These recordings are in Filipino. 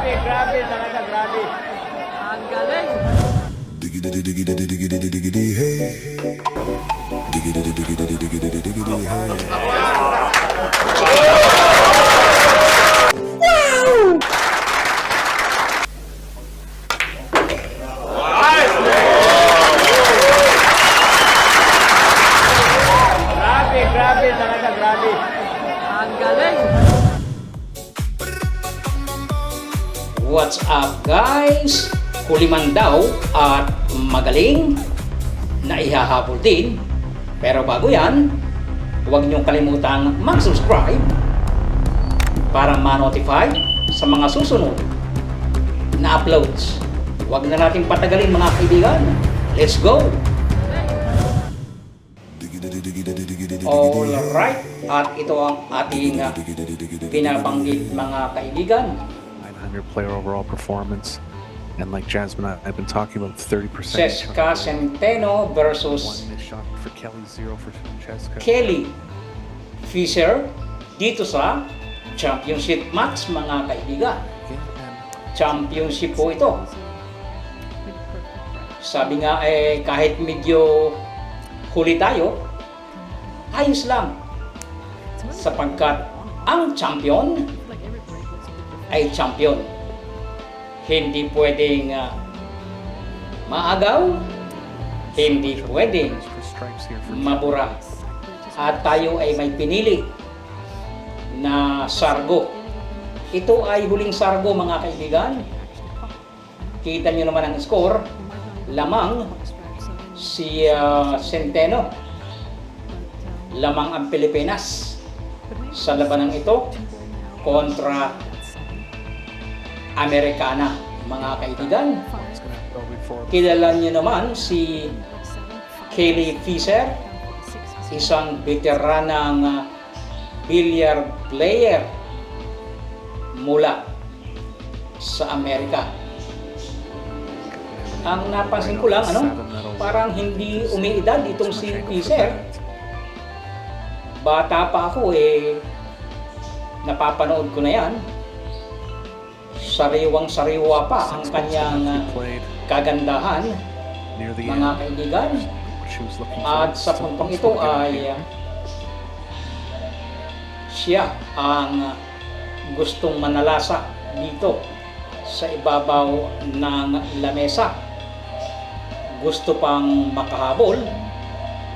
Grabe, grabe talaga, grabe. Ang galing. Diggity diggity diggity diggity hey. Diggity diggity diggity diggity hey. Grabe, grabe talaga, grabe. Ang galing. What's up guys? Huli man daw at magaling na ihahabol din. Pero bago yan, huwag niyong kalimutang mag-subscribe para ma-notify sa mga susunod na uploads. Huwag na nating patagalin mga kaibigan. Let's go! Alright, at ito ang ating binabanggit mga kaibigan. 900 player overall performance. And like Jasmine, I've been talking about 30%. Cheska Centeno versus One missed shot for Kelly, 0 for Cheska. Kelly Fisher dito sa championship match mga kaibigan. Championship po ito. Sabi nga kahit medyo huli tayo, ayos lang. Sapagkat ang champion ay champion. Hindi pwedeng maagaw, hindi pwedeng mabura. At tayo ay may pinili na sargo. Ito ay huling sargo mga kaibigan. Kita nyo naman ang score. Lamang si Centeno. Lamang ang Pilipinas sa labanang ito kontra Amerikana mga kaibigan. Kilala niyo naman si Kelly Fisher, isang veteranang billiard player mula sa Amerika. Ang napansin ko lang, parang hindi umiidad itong si Fisher. Bata pa ako napapanood ko na yan. Sariwang-sariwa pa ang kanyang kagandahan mga kaibigan. At sa puntong ito ay siya ang gustong manalasa dito sa ibabaw ng lamesa. Gusto pang makahabol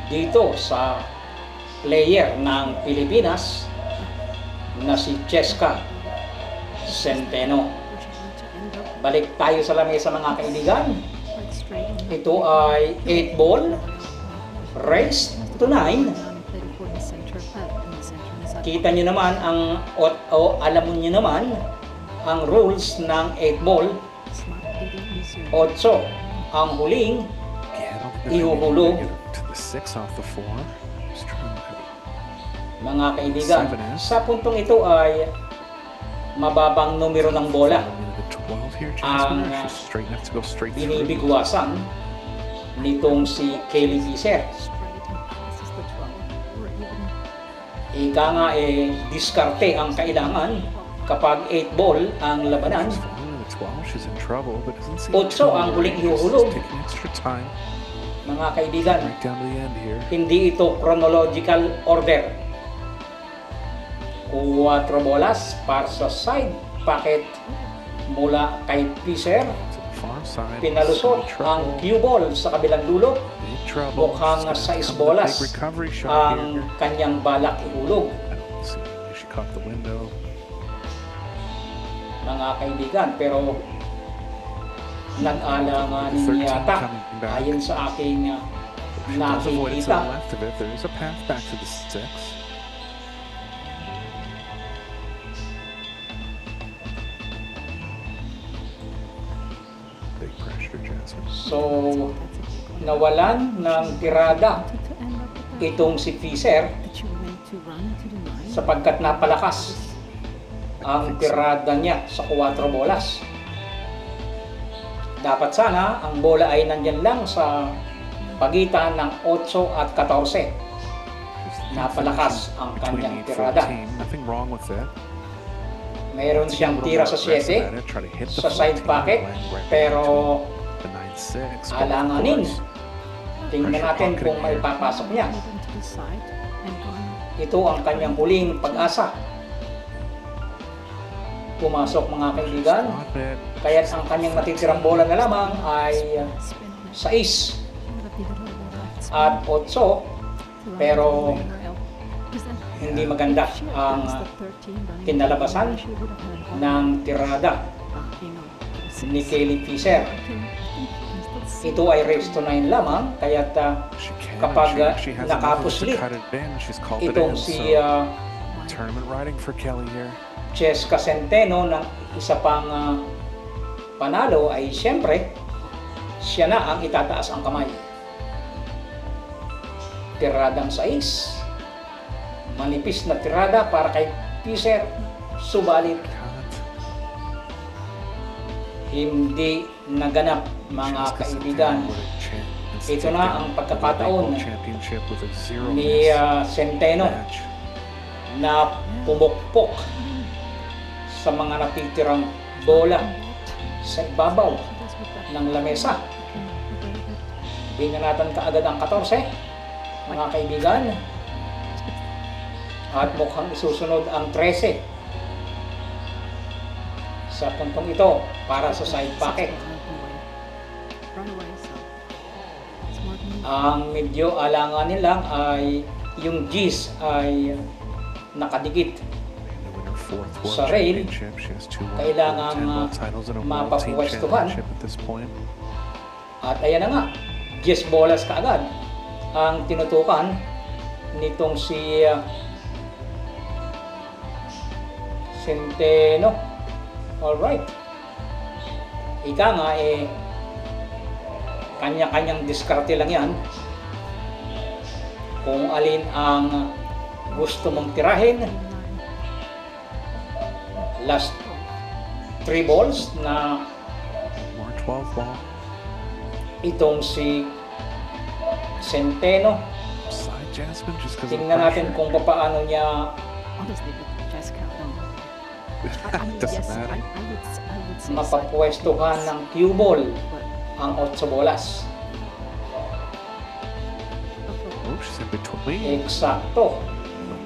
dito sa player ng Pilipinas na si Cheska Centeno. Balik tayo sa lamesa mga kaibigan. Ito ay 8 ball race to 9. Kita nyo naman alam nyo naman ang rules ng 8 ball. 8 ang huling ihuhulog. Mga kaibigan, sa puntong ito ay mababang numero ng bola ang binibigwasan nitong si Kelly Fisher. Ika nga diskarte ang kailangan kapag 8 ball ang labanan. 8 ang huling ihuhulog. Mga kaibigan, hindi ito chronological order. 4 bolas para sa side pocket mula kay Fisher. Pinalusot ang cue ball sa kabilang dulo. Mukhang 6 bolas ang kanyang balak ihulog. Mga kaibigan, pero nag-alanganin yata ayon sa aking nakikita. So, nawalan ng tirada itong si Fisher sapagkat napalakas ang tirada niya sa 4 bolas. Dapat sana ang bola ay nandyan lang sa pagitan ng 8 at 14. Napalakas ang kanyang tirada. Mayroon To get a siyang little tira more sa aggressive 7 at it, try to hit the sa side 14, pocket, land right pero into the 9-6, but of alanganin. course, Tingnan pressure natin pocketing kung may here. papasok niya. to the side and gone. Ito ang kanyang huling pag-asa. Pumasok mga kaibigan, Stop it. kaya't ang kanyang natitirang bola na lamang ay Spin on it. 6 At at 8, pero hindi maganda ang kinalabasan ng tirada ni Kelly Fisher. Ito ay race to 9 lamang, kaya't She can, kapag she has enough nakapuslit to cut it in. She's called it itong in, si so tournament riding for Kelly here. Cheska Centeno ng isa pang panalo ay siyempre siya na ang itataas ang kamay. Tiradang 6. Manipis na tirada para kay Fisher, subalit God. hindi naganap mga Cheska kaibigan. Centeno with a chance Ito to na take ang down pagkakataon the World Championship with a 0 ni miss Centeno match. na pumukpok sa mga natitirang bola sa ibabaw ng lamesa. Binanatan kaagad ang 14, mga kaibigan. At mukhang isusunod ang 13 sa puntong ito para sa side pocket. Ang medyo alanganin lang ay yung G's ay nakadikit. To win her fourth Sa world rail, championship, she has 2 kailangang, 10 world titles and a world team mapapwestuhan. championship at this point. At ayan na nga, 10 bolas kaagad ang tinutukan nitong si Centeno. Alright. Ika nga kanya-kanyang diskarte lang yan. Kung alin ang gusto mong tirahin. Last 3 balls na More 12 ball. itong si Centeno. Side Jasmine just because of Tingnan natin pressure. kung paano niya Honestly, with Jessica, I don't know. Doesn't matter. I would say mapapwestuhan ng cue ball but ang 8 bolas. Oh, she's in between. Eksakto.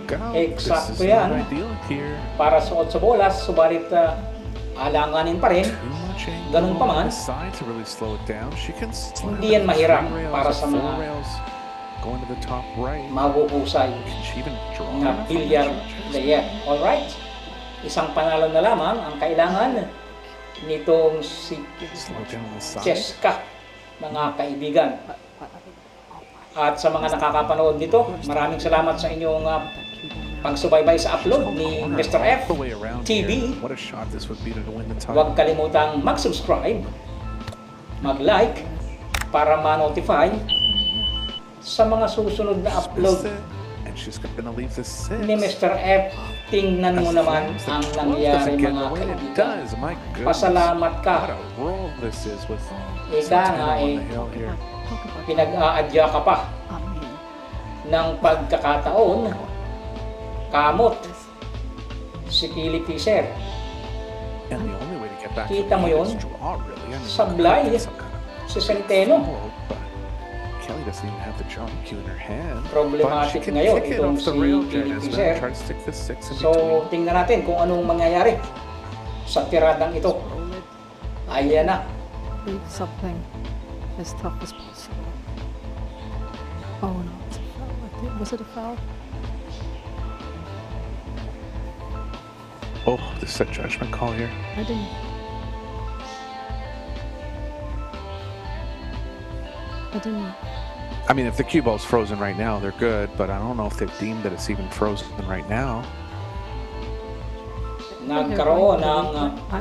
God, this Eksakto is yan. not ideal here. Para sa 8 bolas, subalit alanganin pa rin. Too much angle Ganun pa man, on the side to really slow it down. She can slam hindi yan it. mahirap 3 rails para or sa 4 mga rails going to the top right. mahuhusay Can she even draw na enough on billiard this? player. Alright? Isang panalo na lamang ang kailangan nitong si Slow down on the side. Cheska, mga kaibigan. At sa mga nakakapanood nito, maraming salamat sa inyong pagsubaybay sa upload ni Corner Mr. all F the way around TV. here. What a shot this would be to win the title. Huwag kalimutang mag-subscribe, mag-like para ma-notify sa mga susunod na Missed upload it, and she's gonna leave this 6. ni Mr. F. Tingnan mo naman ang nangyari mga It kaibigan. does. My goodness. Pasalamat What ka. a roll this is with Ika Centeno nga on the hill here. Pinag-aadya ka pa ng pagkakataon, kamot si Kelly Fisher. And the only way to get back Kita from mo the yun? is draw, really. I mean, Sablay you could get some kind of si Centeno. fold, but Kelly doesn't even have the jump cue in her hand. Problematic But she can ngayon kick it itong off the si rail, Kelly Jasmine. Fisher. Try to stick the 6 in So, between. tingnan natin kung anong mangyayari sa tiradang ito. roll it, Ayan na. do something as tough as possible. Oh no, it's a foul. I think. Was it a foul? Oh, this is a judgment call here. I didn't. I mean, if the cue ball's frozen right now, they're good, but I don't know if they've deemed that it's even frozen right now. Nagkaroon ng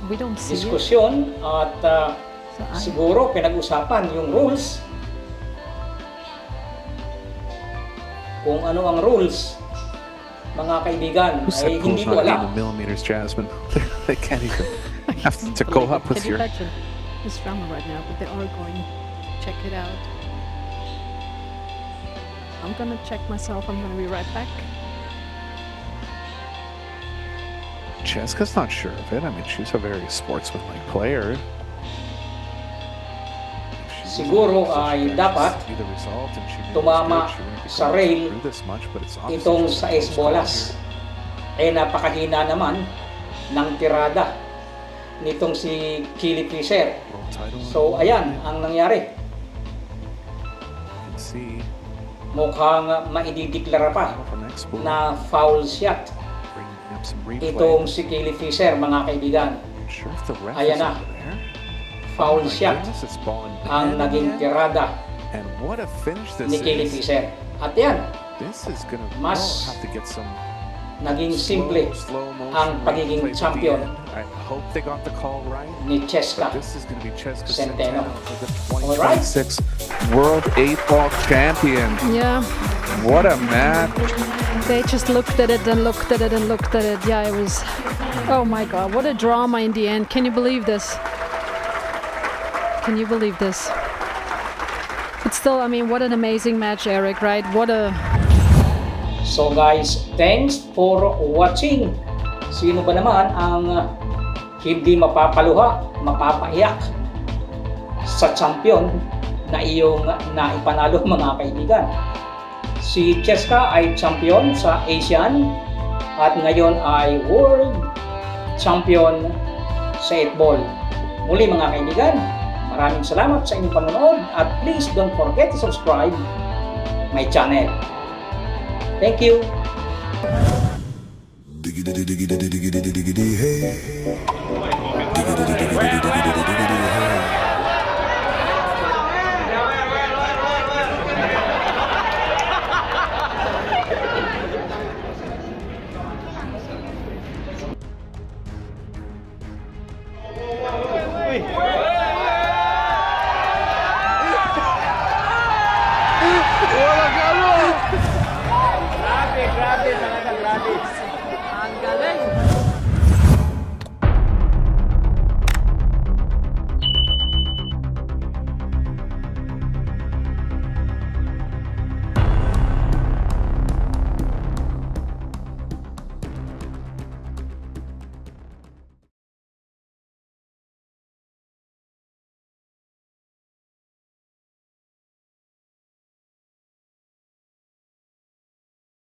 We don't see it. diskusyon at So I, siguro pinag-usapan yung rules. Kung ano ang rules, mga kaibigan, Who said ay hindi pool's ko not alam. even millimeters, Jasmine? They can't even have can't to go believe up it. with Can you your... imagine this drama right now? But they are going. Check it out. I'm gonna check myself. I'm gonna be right back. Cheska's not sure of it. I mean, she's a very sportsmanlike player. If she Siguro was- ay she dapat see the result and she knew it was tumama good, she wouldn't be sa going rail through this much, but it's obviously itong just sa a close call bolas. here. Napakahina naman ng tirada nitong si Kili Fisher. World title So on the ayan line. ang nangyari. You can see Mukhang maidideklara pa from Expo na foul shot bringing up some replay. itong si Kili Fisher, mga kaibigan. Not sure if the ref Ayan is na. over there. Foul Oh my shot goodness, it's ball in ang hand naging again. tirada And what a finish this ni Kili is. Fisher. At yan, This is gonna Mas have to get some naging simple slow motion ang pagiging replays at the champion end. I hope they got the call right. ni Cheska. But this is going to be Cheska Centeno. Centeno for the Alright. 2026 World 8-Ball Champion. Yeah, What a match. they just looked at it and looked at it and looked at it. Yeah, it was. Oh my God, what a drama in the end. Can you believe this? Can you believe this? But still, I mean, what an amazing match, Eric, right? What a. So guys, thanks for watching. Sino ba naman ang hindi mapapaluha, mapapaiyak sa champion na iyong naipanalo, mga kaibigan? Si Cheska ay champion sa Asian at ngayon ay world champion sa 8-ball. Muli mga kaibigan, maraming salamat sa inyong panonood at please don't forget to subscribe my channel. Thank you. Diggity diggity diggity diggity hey. Diggity diggity diggity diggity hey. Uy!